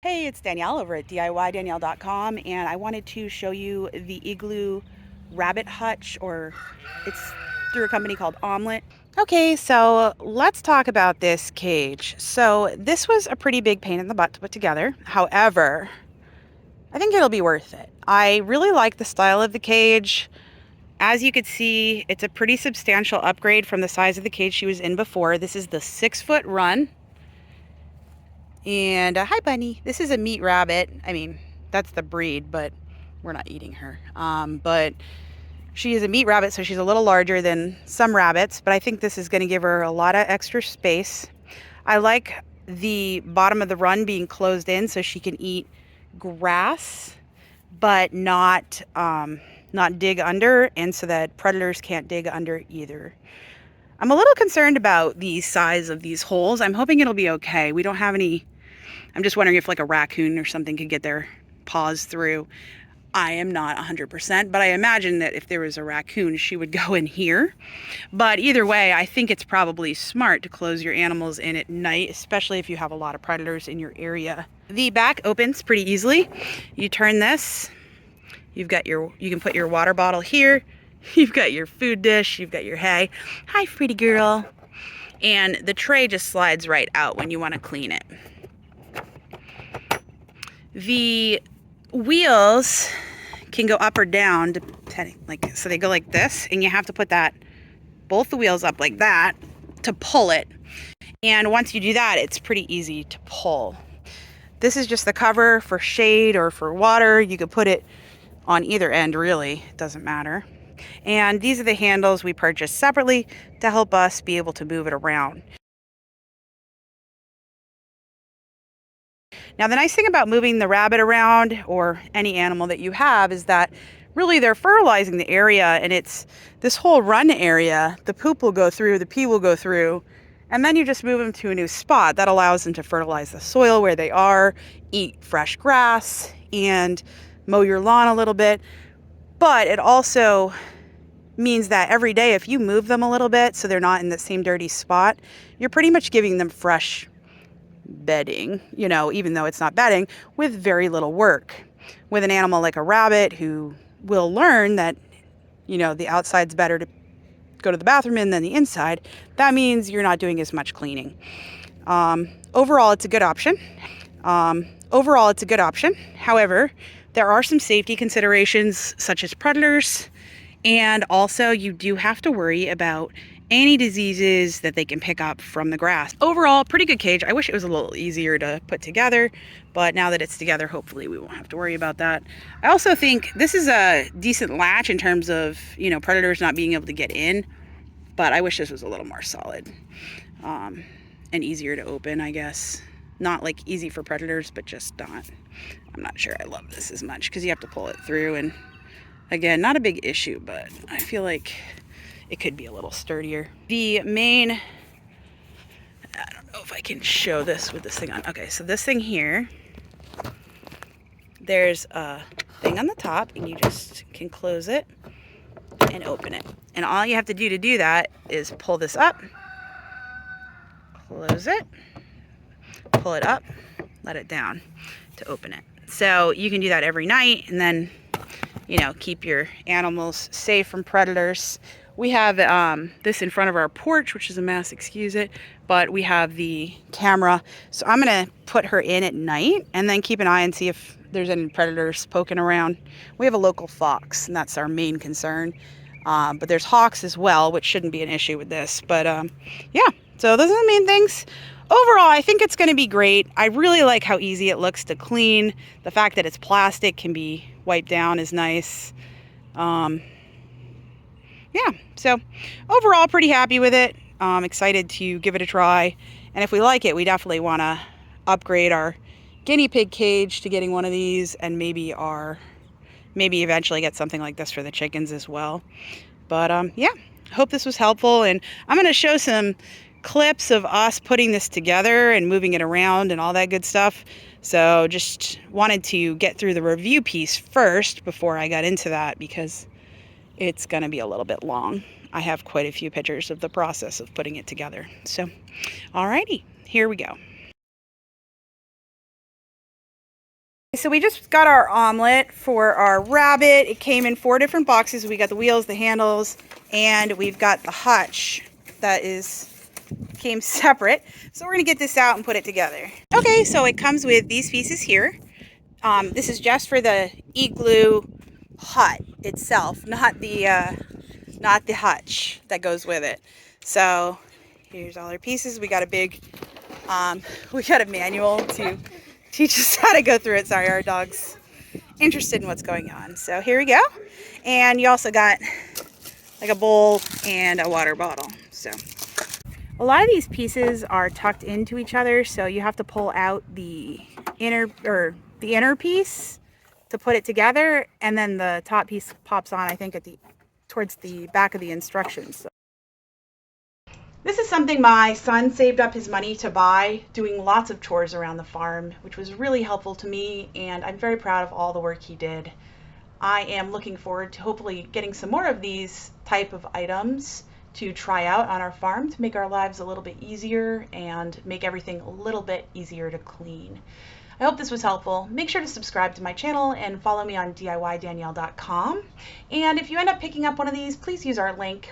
Hey, it's Danielle over at DIYDanielle.com, and I wanted to show you the Eglu rabbit hutch, or it's through a company called Omlet. Okay, so let's talk about this cage. So this was a pretty big pain in the butt to put together. However, I think it'll be worth it. I really like the style of the cage. As you could see, it's a pretty substantial upgrade from the size of the cage she was in before. This is the 6-foot run. And hi, Bunny. This is a meat rabbit. I mean, that's the breed, but we're not eating her. But she is a meat rabbit, so she's a little larger than some rabbits, but I think this is going to give her a lot of extra space. I like the bottom of the run being closed in so she can eat grass, but not dig under, and so that predators can't dig under either. I'm a little concerned about the size of these holes. I'm hoping it'll be okay. We don't have any. I'm just wondering if like a raccoon or something could get their paws through. I am not 100%, but I imagine that if there was a raccoon, she would go in here. But either way, I think it's probably smart to close your animals in at night, especially if you have a lot of predators in your area. The back opens pretty easily. You turn this, you can put your water bottle here. You've got your food dish, you've got your hay. Hi, pretty girl. And the tray just slides right out when you want to clean it. The wheels can go up or down depending, so they go like this, and you have to put both the wheels up like that to pull it. And once you do that, it's pretty easy to pull. This is just the cover for shade or for water. You could put it on either end, really, it doesn't matter. And these are the handles we purchased separately to help us be able to move it around. Now, the nice thing about moving the rabbit around, or any animal that you have, is that really they're fertilizing the area, and it's this whole run area. The poop will go through, the pee will go through, and then you just move them to a new spot. That allows them to fertilize the soil where they are, eat fresh grass, and mow your lawn a little bit. But it also means that every day, if you move them a little bit so they're not in the same dirty spot, you're pretty much giving them fresh bedding, even though it's not bedding, with very little work. With an animal like a rabbit, who will learn that, the outside's better to go to the bathroom in than the inside, that means you're not doing as much cleaning. Overall, it's a good option. However, there are some safety considerations, such as predators, and also you do have to worry about any diseases that they can pick up from the grass. Overall, pretty good cage. I wish it was a little easier to put together, but now that it's together, hopefully we won't have to worry about that. I also think this is a decent latch in terms of, predators not being able to get in, but I wish this was a little more solid and easier to open, I guess. Not like easy for predators, but just not. I'm not sure I love this as much because you have to pull it through, and again, not a big issue, but I feel like it could be a little sturdier. I don't know if I can show this with this thing on. Okay, so this thing here, there's a thing on the top, and you just can close it and open it. And all you have to do that is pull this up, close it, pull it up, let it down to open it. So you can do that every night, and then, keep your animals safe from predators. We have this in front of our porch, which is a mess, excuse it, but we have the camera. So I'm going to put her in at night and then keep an eye and see if there's any predators poking around. We have a local fox, and that's our main concern. But there's hawks as well, which shouldn't be an issue with this. But yeah, so those are the main things. Overall, I think it's going to be great. I really like how easy it looks to clean. The fact that it's plastic, can be wiped down, is nice. Yeah, so overall, pretty happy with it. Excited to give it a try. And if we like it, we definitely want to upgrade our guinea pig cage to getting one of these, and maybe eventually get something like this for the chickens as well. But yeah, hope this was helpful. And I'm going to show some clips of us putting this together and moving it around and all that good stuff. So just wanted to get through the review piece first before I got into that, because it's going to be a little bit long. I have quite a few pictures of the process of putting it together. So, alrighty, here we go. so we just got our omelet for our rabbit. It came in 4 different boxes. We got the wheels, the handles, and we've got the hutch that came separate. So we're gonna get this out and put it together. Okay, so it comes with these pieces here. This is just for the Eglu hut itself, not the hutch that goes with it. So here's all our pieces. We got a big, we got a manual to teach us how to go through it. Sorry, our dog's interested in what's going on. So here we go. And you also got like a bowl and a water bottle. So a lot of these pieces are tucked into each other, so you have to pull out the inner piece to put it together, and then the top piece pops on, I think, towards the back of the instructions. So this is something my son saved up his money to buy, doing lots of chores around the farm, which was really helpful to me, and I'm very proud of all the work he did. I am looking forward to hopefully getting some more of these type of items to try out on our farm to make our lives a little bit easier and make everything a little bit easier to clean. I hope this was helpful. Make sure to subscribe to my channel and follow me on DIYDanielle.com. And if you end up picking up one of these, please use our link